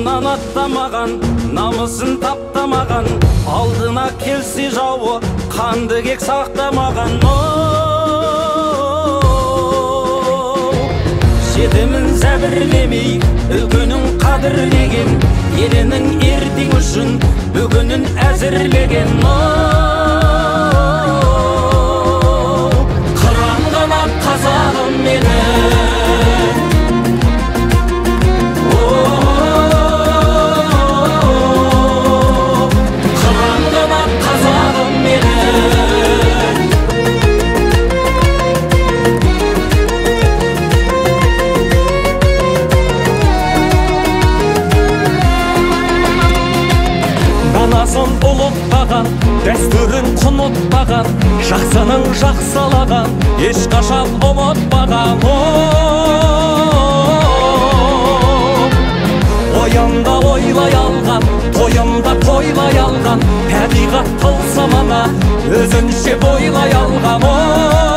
жолынан аттамаған, намысын таптамаған, алдына келсе жауы қанды кек сақтамаған. Жетімін зәбірлемей, үлкенін қадірлеген, елінің ертең үшін бүгінін әзірлеген. Қыран қанат қазағым менің, ұлытпаған, дәстүрін құнытпаған, жақсының жақсылаған, ешқашан ұмытпаған. Ойымда ойлай алған, тойымда тойлай алған, табиғат тылсымына өзінше бойлай алған.